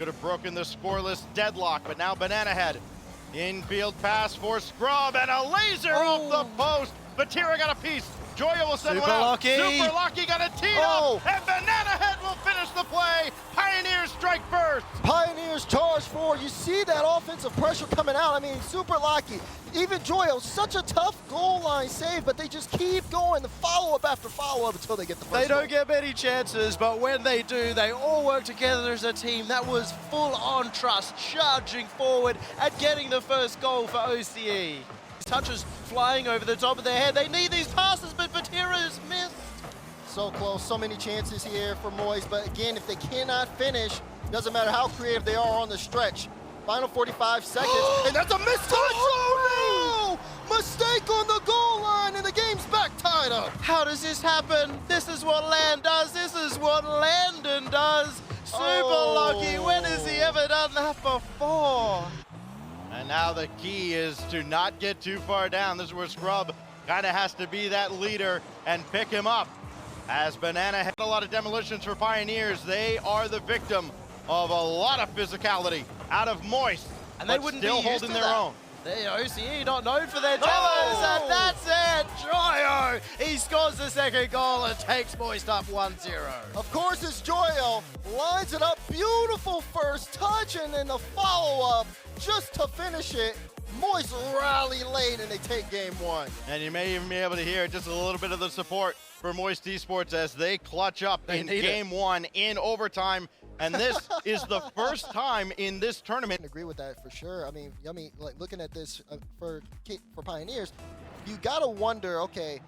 Could have broken the scoreless deadlock, but now Banana Head. Infield pass for Scrub and a laser off the post. Vatira got a piece. Joya will send one out. Super Lucky got a tee up, and Banana Head will finish the play. Pioneers strike first. Pioneers charge forward. You see that offensive pressure coming out. I mean, Super Lucky, even Joyo, such a tough goal line save, but they just keep going, the follow-up after follow-up until they get the first They don't goal. get many chances, but when they do, they all work together as a team. That was full-on trust, charging forward and getting the first goal for OCE. Touches flying over the top of their head. They need these passes, but Vatira's missed. So close, so many chances here for Moist, but again, if they cannot finish, doesn't matter how creative they are on the stretch. Final 45 seconds, and that's a missed touch! Oh no! Mistake on the goal line, and the game's back tied up. How does this happen? This is what Land does. This is what Landon does. Super Lucky, when has he ever done that before? And now the key is to not get too far down. This is where Scrub kind of has to be that leader and pick him up. As Banana had a lot of demolitions for Pioneers, they are the victim of a lot of physicality out of Moist, and they wouldn't still be used holding to their that. own. The OCE not known for their demos, and that's it. Joyo, he scores the second goal and takes Moist up 1-0. Of course, it's Joyo, lines it up, beautiful first touch, and then the follow-up just to finish it. Moist rally late, and they take game one. And you may even be able to hear just a little bit of the support for Moist Esports as they clutch up in game one in overtime. And this is the first time in this tournament. I agree with that for sure. I mean, like looking at this for Pioneers, you gotta wonder, okay,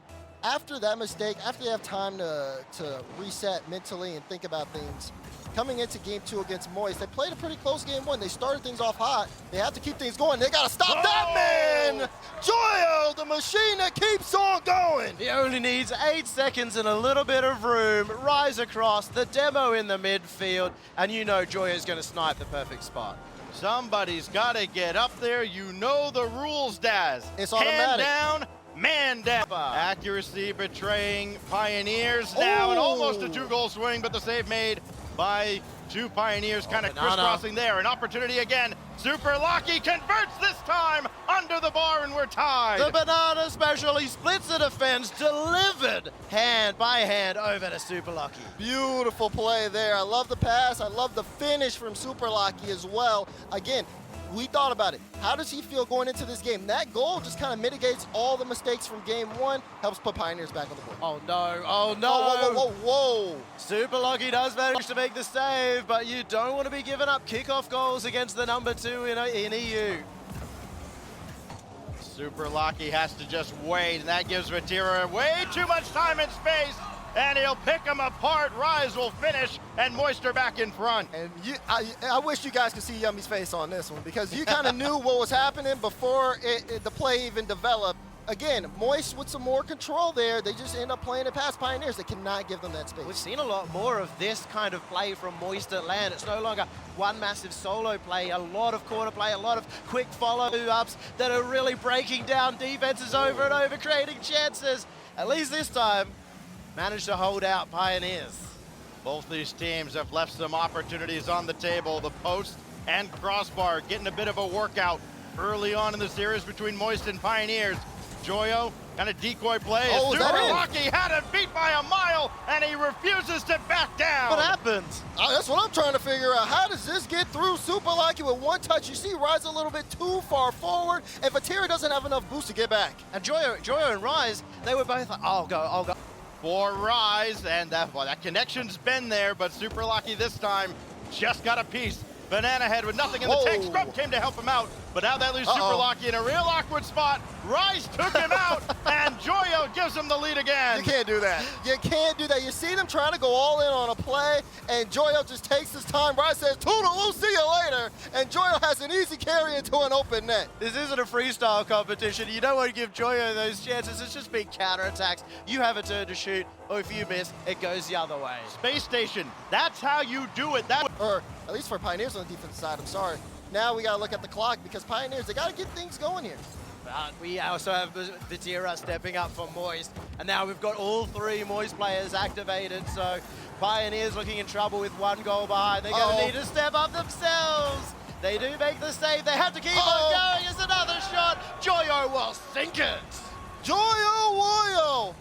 after that mistake, after they have time to reset mentally and think about things, coming into game two against Moist, they played a pretty close game one. They started things off hot. They have to keep things going. They gotta stop that man! Joyo, the machine that keeps on going! He only needs 8 seconds and a little bit of room. Rise across, the demo in the midfield, and you know Joyo's gonna snipe the perfect spot. Somebody's gotta get up there. You know the rules, Daz. It's automatic. Hand down, man down. Accuracy betraying Pioneers now, and almost a 2-goal swing, but the save made by two Pioneers, kind of crisscrossing there. An opportunity again. Super Lucky converts this time under the bar, and we're tied. The Banana special, he splits the defense, delivered hand by hand over to Super Lucky. Beautiful play there. I love the pass. I love the finish from Super Lucky as well. Again, we thought about it. How does he feel going into this game? That goal just kind of mitigates all the mistakes from game one, helps put Pioneers back on the board. Oh no, oh no. Whoa. Super Lucky does manage to make the save, but you don't want to be giving up kickoff goals against the number 2 in EU. Super Lucky has to just wait, and that gives Vatira way too much time and space, and he'll pick them apart. Rise will finish, and Moist are back in front. And I wish you guys could see Yummy's face on this one, because you kind of knew what was happening before the play even developed. Again, Moist with some more control there. They just end up playing it past Pioneers. They cannot give them that space. We've seen a lot more of this kind of play from Moist at Land. It's no longer one massive solo play, a lot of corner play, a lot of quick follow-ups that are really breaking down defenses over and over, creating chances. At least this time, managed to hold out Pioneers. Both these teams have left some opportunities on the table. The post and crossbar getting a bit of a workout early on in the series between Moist and Pioneers. Joyo, kind of decoy play. Super Lucky had it beat by a mile, and he refuses to back down. What happened? That's what I'm trying to figure out. How does this get through Super Lucky with one touch? You see Rise a little bit too far forward, and Vatira doesn't have enough boost to get back. And Joyo and Rise, they were both like, I'll go. For Rise, and that connection's been there, but Super Lucky this time just got a piece. Banana Head with nothing in the tank. Scrub came to help him out, but now that leaves Super Lucky in a real awkward spot. Rise took him out, and Joyo gives him the lead again. You can't do that. You can't do that. You see them trying to go all in on a play, and Joyo just takes his time. Rise says, "Toodaloo, see you later," and Joyo has an easy carry into an open net. This isn't a freestyle competition. You don't want to give Joyo those chances. It's just big counterattacks. You have a turn to shoot, or if you miss, it goes the other way. Space Station, that's how you do it. Or at least for Pioneers on the defensive side, I'm sorry. Now we got to look at the clock, because Pioneers, they got to get things going here. But we also have Vatira stepping up for Moist, and now we've got all 3 Moist players activated, so Pioneers looking in trouble with 1 goal behind. They're going to need to step up themselves. They do make the save. They have to keep on going. It's another shot. Joyo will sink it. Joyo Woyo!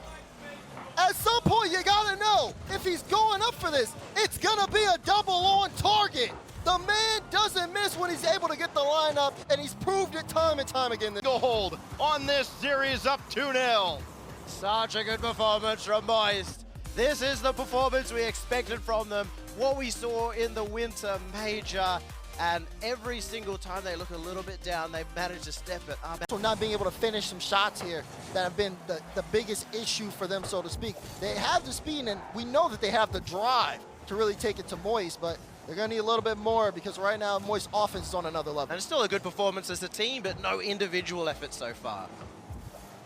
At some point, you gotta know, if he's going up for this, it's gonna be a double on target. The man doesn't miss when he's able to get the lineup, and he's proved it time and time again. Go hold on this series up 2-0. Such a good performance from Moist. This is the performance we expected from them, what we saw in the Winter Major, and every single time they look a little bit down, they've managed to step it up. So not being able to finish some shots here that have been the biggest issue for them, so to speak. They have the speed, and we know that they have the drive to really take it to Moist, but they're going to need a little bit more because right now Moist offense is on another level. And it's still a good performance as a team, but no individual effort so far.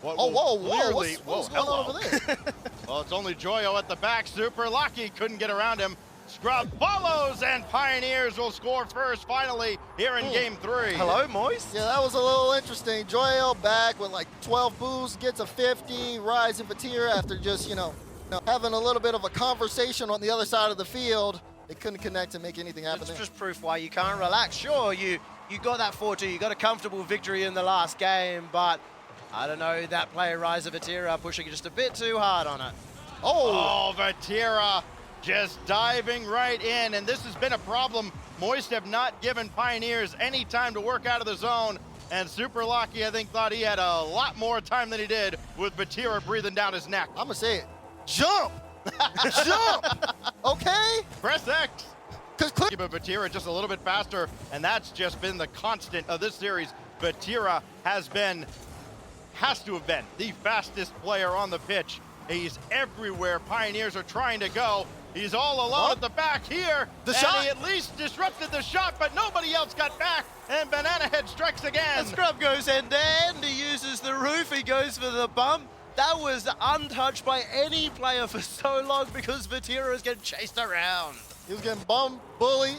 Whoa, what's going on over there? Well, it's only Joyo at the back. Super lucky, couldn't get around him. Scrub follows, and Pioneers will score first finally here in Game 3. Hello, Moist? Yeah, that was a little interesting. Joyo back with like 12 boosts, gets a 50, Rise and Vatira after just, having a little bit of a conversation on the other side of the field. They couldn't connect to make anything happen It's there. just proof why you can't relax. Sure, you got that 4-2, you got a comfortable victory in the last game, but I don't know, that player Rise of Vatira pushing just a bit too hard on it. Oh, Vatira just diving right in, and this has been a problem. Moist have not given Pioneers any time to work out of the zone, and Super Lucky, I think, thought he had a lot more time than he did with Vatira breathing down his neck. I'm going to say it. Jump! Jump! Okay? Press X. Because But Vatira just a little bit faster, and that's just been the constant of this series. Vatira has to have been the fastest player on the pitch. He's everywhere Pioneers are trying to go. He's all alone at the back here. The shot. He at least disrupted the shot, but nobody else got back. And Banana Head strikes again. And Scrub goes end-to-end. He uses the roof. He goes for the bump. That was untouched by any player for so long because Vatira was getting chased around. He was getting bummed, bullied,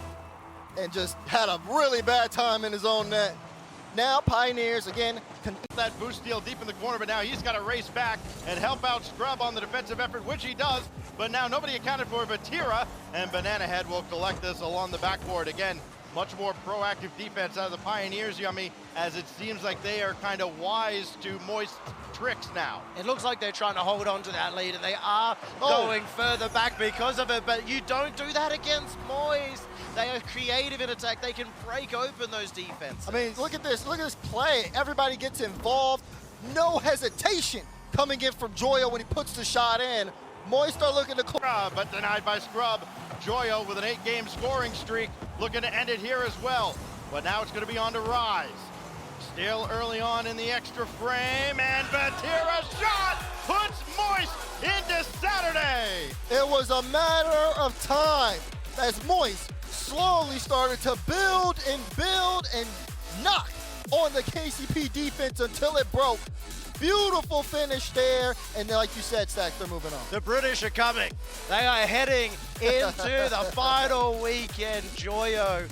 and just had a really bad time in his own net. Now Pioneers, again, that boost steal deep in the corner, but now he's got to race back and help out Scrub on the defensive effort, which he does. But now nobody accounted for Vatira, and Banana Head will collect this along the backboard. Again, much more proactive defense out of the Pioneers, Yummy, as it seems like they are kind of wise to Moist tricks now. It looks like they're trying to hold on to that lead, and they are going further back because of it, but you don't do that against Moist. They are creative in attack. They can break open those defenses. I mean, look at this play. Everybody gets involved. No hesitation coming in from Joyo when he puts the shot in. Moist are looking to Scrub, but denied by Scrub. Joyo with an 8-game scoring streak, looking to end it here as well. But now it's going to be on to Rise. Still early on in the extra frame, and Vatira's shot puts Moist into Saturday. It was a matter of time as Moist slowly started to build and knock on the KCP defense until it broke. Beautiful finish there, and then, like you said, Stack, they're moving on. The British are coming. They are heading into the final weekend. Joyo